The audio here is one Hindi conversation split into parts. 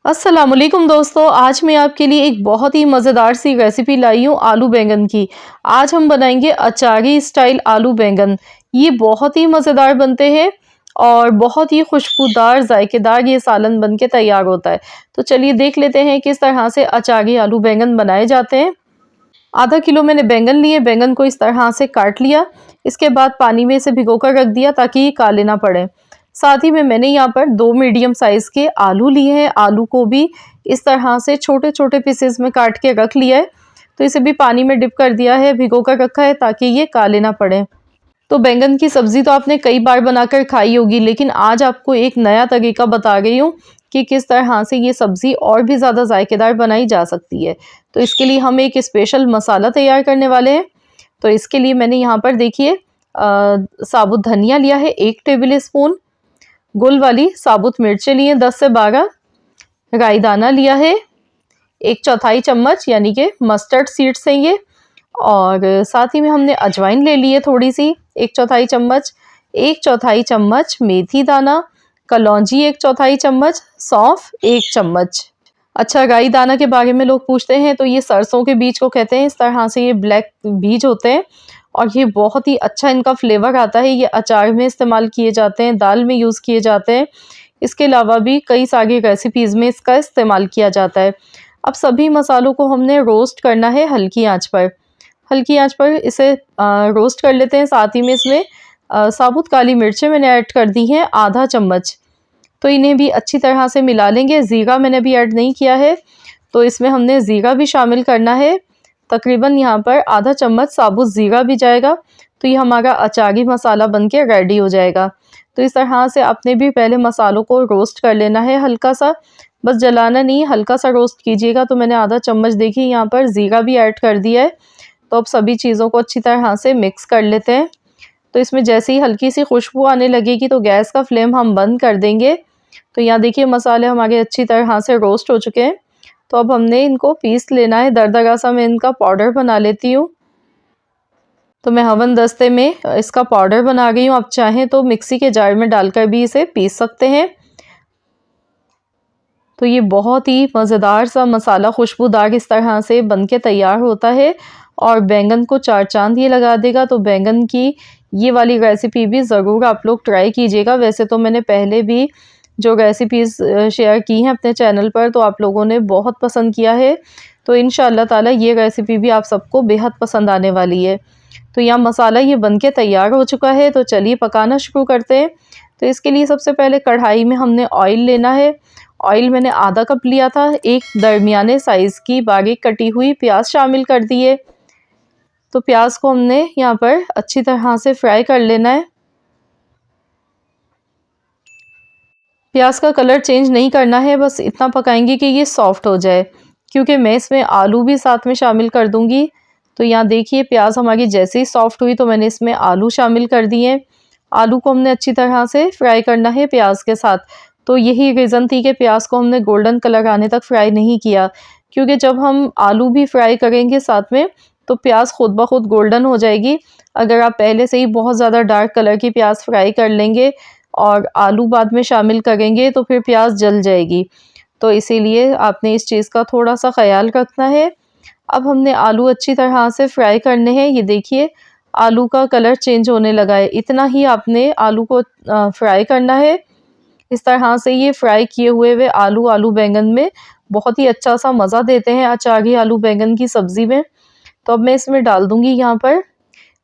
अस्सलामुअलैकुम दोस्तों, आज मैं आपके लिए एक बहुत ही मज़ेदार सी रेसिपी लाई हूँ आलू बैंगन की। आज हम बनाएंगे अचारी स्टाइल आलू बैंगन। ये बहुत ही मज़ेदार बनते हैं और बहुत ही खुशबूदार जायकेदार ये सालन बन के तैयार होता है। तो चलिए देख लेते हैं किस तरह से अचारी आलू बैंगन बनाए जाते हैं। आधा किलो मैंने बैंगन लिए, बैंगन को इस तरह से काट लिया। इसके बाद पानी में इसे भिगोकर रख दिया ताकि ये काले ना पड़े। साथ ही में मैंने यहाँ पर 2 मीडियम साइज के आलू लिए हैं। आलू को भी इस तरह से छोटे छोटे पीसेस में काट के रख लिया है। तो इसे भी पानी में डिप कर दिया है, भिगो कर रखा है ताकि ये काले ना पड़े। तो बैंगन की सब्जी तो आपने कई बार बनाकर खाई होगी, लेकिन आज आपको एक नया तरीका बता रही हूँ कि किस तरह से ये सब्जी और भी ज़्यादा जायकेदार बनाई जा सकती है। तो इसके लिए हम एक स्पेशल मसाला तैयार करने वाले हैं। तो इसके लिए मैंने यहाँ पर देखिए साबुत धनिया लिया है 1 टेबल स्पून, गुल वाली साबुत मिर्चें लिए 10 से 12, राई दाना लिया है 1/4 चम्मच यानी कि मस्टर्ड सीड्स हैं ये, और साथ ही में हमने अजवाइन ले ली है थोड़ी सी 1/4 चम्मच, 1/4 चम्मच मेथी दाना, कलौंजी 1/4 चम्मच, सौंफ 1 चम्मच। अच्छा, राई दाना के बारे में लोग पूछते हैं तो ये सरसों के बीज को कहते हैं। इस तरह से ये ब्लैक बीज होते हैं और ये बहुत ही अच्छा इनका फ्लेवर आता है। ये अचार में इस्तेमाल किए जाते हैं, दाल में यूज़ किए जाते हैं। इसके अलावा भी कई सारी रेसिपीज़ में इसका इस्तेमाल किया जाता है। अब सभी मसालों को हमने रोस्ट करना है हल्की आंच पर। हल्की आंच पर इसे रोस्ट कर लेते हैं। साथ ही में इसमें साबुत काली मिर्चें मैंने ऐड कर दी हैं आधा चम्मच। तो इन्हें भी अच्छी तरह से मिला लेंगे। ज़ीरा मैंने अभी ऐड नहीं किया है, तो इसमें हमने ज़ीरा भी शामिल करना है। तकरीबन यहाँ पर आधा चम्मच साबुत ज़ीरा भी जाएगा, तो ये हमारा अचारी मसाला बनके रेडी हो जाएगा। तो इस तरह से आपने भी पहले मसालों को रोस्ट कर लेना है हल्का सा, बस जलाना नहीं, हल्का सा रोस्ट कीजिएगा। तो मैंने आधा चम्मच देखिए यहाँ पर ज़ीरा भी ऐड कर दिया है। तो अब सभी चीज़ों को अच्छी तरह से मिक्स कर लेते हैं। तो इसमें जैसे ही हल्की सी खुशबू आने लगेगी तो गैस का फ्लेम हम बंद कर देंगे। तो यहाँ देखिए मसाले हमारे अच्छी तरह से रोस्ट हो चुके हैं। तो अब हमने इनको पीस लेना है, दरदरा सा मैं इनका पाउडर बना लेती हूँ। तो मैं हवन दस्ते में इसका पाउडर बना गई हूँ। आप चाहें तो मिक्सी के जार में डालकर भी इसे पीस सकते हैं। तो ये बहुत ही मज़ेदार सा मसाला खुशबूदार इस तरह से बनके तैयार होता है और बैंगन को चार चांद ये लगा देगा। तो बैंगन की ये वाली रेसिपी भी ज़रूर आप लोग ट्राई कीजिएगा। वैसे तो मैंने पहले भी जो रेसिपीज़ शेयर की हैं अपने चैनल पर, तो आप लोगों ने बहुत पसंद किया है। तो इंशाअल्लाह ताला ये रेसिपी भी आप सबको बेहद पसंद आने वाली है। तो यहाँ मसाला ये बनके तैयार हो चुका है। तो चलिए पकाना शुरू करते हैं। तो इसके लिए सबसे पहले कढ़ाई में हमने ऑयल लेना है। ऑयल मैंने आधा कप लिया था। एक दरमियाने साइज़ की बारीक कटी हुई प्याज शामिल कर दी है। तो प्याज को हमने यहाँ पर अच्छी तरह से फ्राई कर लेना है। प्याज का कलर चेंज नहीं करना है, बस इतना पकाएंगे कि ये सॉफ्ट हो जाए, क्योंकि मैं इसमें आलू भी साथ में शामिल कर दूंगी। तो यहाँ देखिए प्याज हमारी जैसे ही सॉफ्ट हुई तो मैंने इसमें आलू शामिल कर दिए। आलू को हमने अच्छी तरह से फ्राई करना है प्याज के साथ। तो यही रीज़न थी कि प्याज को हमने गोल्डन कलर आने तक फ्राई नहीं किया, क्योंकि जब हम आलू भी फ्राई करेंगे साथ में तो प्याज खुद ब खुद गोल्डन हो जाएगी। अगर आप पहले से ही बहुत ज़्यादा डार्क कलर की प्याज फ्राई कर लेंगे और आलू बाद में शामिल करेंगे तो फिर प्याज जल जाएगी। तो इसीलिए आपने इस चीज़ का थोड़ा सा ख्याल रखना है। अब हमने आलू अच्छी तरह से फ्राई करने हैं। ये देखिए आलू का कलर चेंज होने लगा है। इतना ही आपने आलू को फ्राई करना है। इस तरह से ये फ्राई किए हुए आलू बैंगन में बहुत ही अच्छा सा मज़ा देते हैं अचारी आलू बैंगन की सब्ज़ी में। तो अब मैं इसमें डाल दूँगी यहाँ पर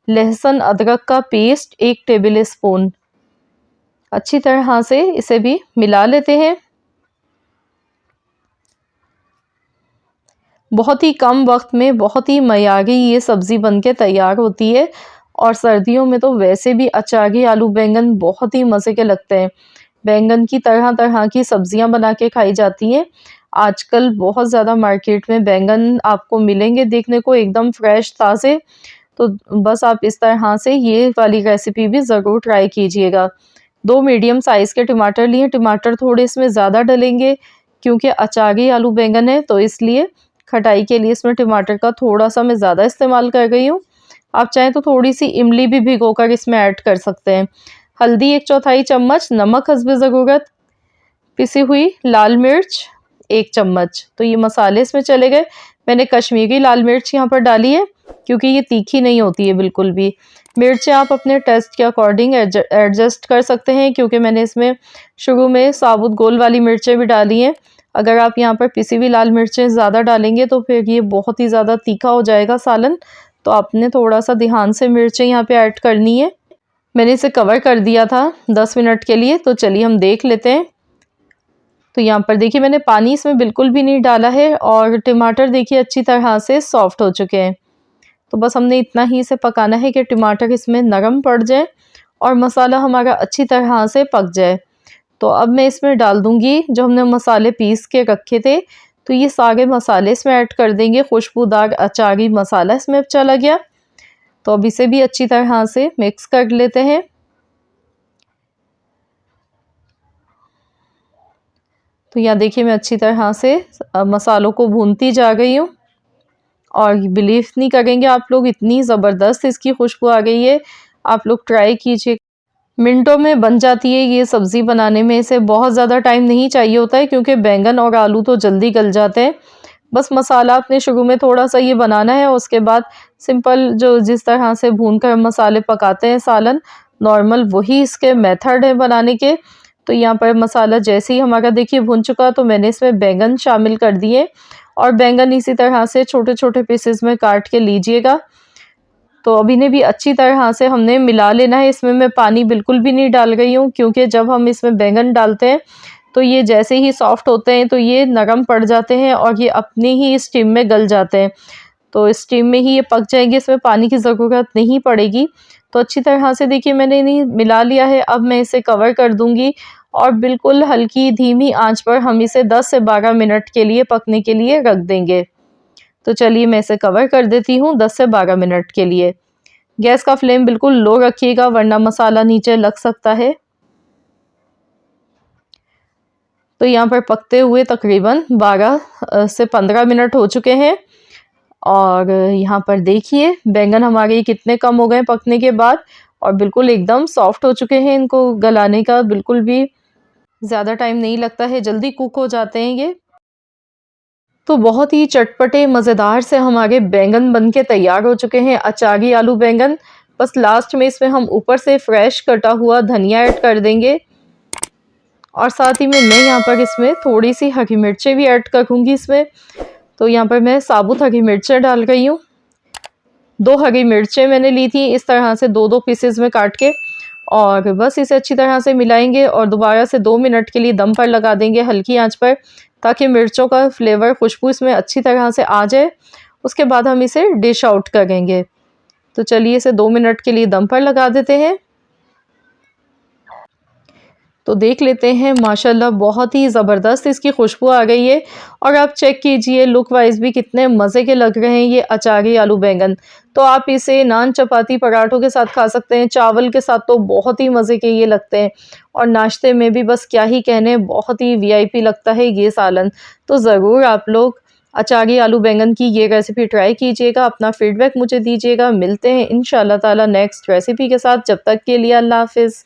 लहसुन अदरक का पेस्ट 1 टेबल स्पून। अच्छी तरह से इसे भी मिला लेते हैं। बहुत ही कम वक्त में बहुत ही मयारी ये सब्ज़ी बनके तैयार होती है और सर्दियों में तो वैसे भी अचारी आलू बैंगन बहुत ही मज़े के लगते हैं। बैंगन की तरह तरह की सब्जियां बना के खाई जाती हैं। आजकल बहुत ज़्यादा मार्केट में बैंगन आपको मिलेंगे देखने को एकदम फ्रेश ताज़े। तो बस आप इस तरह से ये वाली रेसिपी भी ज़रूर ट्राई कीजिएगा। 2 मीडियम साइज़ के टमाटर लिए। टमाटर थोड़े इसमें ज़्यादा डलेंगे क्योंकि अचारी आलू बैंगन है, तो इसलिए खटाई के लिए इसमें टमाटर का थोड़ा सा मैं ज़्यादा इस्तेमाल कर गई हूँ। आप चाहें तो थोड़ी सी इमली भी भिगोकर इसमें ऐड कर सकते हैं। हल्दी 1/4 चम्मच, नमक हस्बे ज़रूरत, पिसी हुई लाल मिर्च 1 चम्मच। तो ये मसाले इसमें चले गए। मैंने कश्मीरी लाल मिर्च यहाँ पर डाली है क्योंकि ये तीखी नहीं होती है बिल्कुल भी। मिर्चें आप अपने टेस्ट के अकॉर्डिंग एडजस्ट कर सकते हैं क्योंकि मैंने इसमें शुरू में साबुत गोल वाली मिर्चें भी डाली हैं। अगर आप यहाँ पर पिसी हुई लाल मिर्चें ज़्यादा डालेंगे तो फिर ये बहुत ही ज़्यादा तीखा हो जाएगा सालन। तो आपने थोड़ा सा ध्यान से मिर्चें यहाँ पे ऐड करनी है। मैंने इसे कवर कर दिया था 10 मिनट के लिए। तो चलिए हम देख लेते हैं। तो यहाँ पर देखिए मैंने पानी इसमें बिल्कुल भी नहीं डाला है और टमाटर देखिए अच्छी तरह से सॉफ्ट हो चुके हैं। तो बस हमने इतना ही इसे पकाना है कि टमाटर इसमें नरम पड़ जाए और मसाला हमारा अच्छी तरह से पक जाए। तो अब मैं इसमें डाल दूंगी जो हमने मसाले पीस के रखे थे। तो ये सारे मसाले इसमें ऐड कर देंगे। खुशबूदार अचारी मसाला इसमें अब चला गया। तो अब इसे भी अच्छी तरह से मिक्स कर लेते हैं। तो यहाँ देखिए मैं अच्छी तरह से मसालों को भूनती जा गई हूँ और बिलीव नहीं करेंगे आप लोग, इतनी ज़बरदस्त इसकी खुशबू आ गई है। आप लोग ट्राई कीजिए, मिनटों में बन जाती है ये सब्ज़ी। बनाने में इसे बहुत ज़्यादा टाइम नहीं चाहिए होता है क्योंकि बैंगन और आलू तो जल्दी गल जाते हैं। बस मसाला आपने शुरू में थोड़ा सा ये बनाना है, उसके बाद सिंपल जो जिस तरह से भूनकर मसाले पकाते हैं सालन नॉर्मल, वही इसके मेथड है बनाने के। तो यहाँ पर मसाला जैसे ही हमारा देखिए भुन चुका तो मैंने इसमें बैंगन शामिल कर दिए और बैंगन इसी तरह से छोटे छोटे पीसेस में काट के लीजिएगा। तो अब इन्हें भी अच्छी तरह से हमने मिला लेना है। इसमें मैं पानी बिल्कुल भी नहीं डाल रही हूँ क्योंकि जब हम इसमें बैंगन डालते हैं तो ये जैसे ही सॉफ्ट होते हैं तो ये नरम पड़ जाते हैं और ये अपने ही स्टीम में गल जाते हैं। तो स्टीम में ही ये पक जाएंगे, इसमें पानी की ज़रूरत नहीं पड़ेगी। तो अच्छी तरह से देखिए मैंने इन्हें मिला लिया है। अब मैं इसे कवर कर दूंगी और बिल्कुल हल्की धीमी आंच पर हम इसे 10 से 12 मिनट के लिए पकने के लिए रख देंगे। तो चलिए मैं इसे कवर कर देती हूँ 10 से 12 मिनट के लिए। गैस का फ्लेम बिल्कुल लो रखिएगा वरना मसाला नीचे लग सकता है। तो यहाँ पर पकते हुए तकरीबन 12 से 15 मिनट हो चुके हैं और यहाँ पर देखिए बैंगन हमारे कितने कम हो गए पकने के बाद और बिल्कुल एकदम सॉफ्ट हो चुके हैं। इनको गलाने का बिल्कुल भी ज़्यादा टाइम नहीं लगता है, जल्दी कुक हो जाते हैं ये। तो बहुत ही चटपटे मज़ेदार से हमारे बैंगन बन के तैयार हो चुके हैं, अचारी आलू बैंगन। बस लास्ट में इसमें हम ऊपर से फ्रेश कटा हुआ धनिया ऐड कर देंगे और साथ ही में मैं यहाँ पर इसमें थोड़ी सी हरी मिर्चें भी ऐड करूँगी इसमें। तो यहाँ पर मैं साबुत हरी मिर्चें डाल रही हूँ। 2 हरी मिर्चें मैंने ली थी इस तरह से 2-2 पीसेस में काट के और बस इसे अच्छी तरह से मिलाएंगे और दोबारा से 2 मिनट के लिए दम पर लगा देंगे हल्की आंच पर ताकि मिर्चों का फ्लेवर खुशबू इसमें अच्छी तरह से आ जाए। उसके बाद हम इसे डिश आउट करेंगे। तो चलिए इसे 2 मिनट के लिए दम पर लगा देते हैं। तो देख लेते हैं माशाल्लाह बहुत ही ज़बरदस्त इसकी खुशबू आ गई है और आप चेक कीजिए लुक वाइज भी कितने मज़े के लग रहे हैं ये अचारी आलू बैंगन। तो आप इसे नान चपाती पराठों के साथ खा सकते हैं, चावल के साथ तो बहुत ही मज़े के ये लगते हैं और नाश्ते में भी बस क्या ही कहने, बहुत ही वीआईपी लगता है ये सालन। तो ज़रूर आप लोग अचारी आलू बैंगन की ये रेसिपी ट्राई कीजिएगा, अपना फीडबैक मुझे दीजिएगा। मिलते हैं इंशाल्लाह ताला नेक्स्ट रेसिपी के साथ, जब तक के लिए अल्लाह हाफिज़।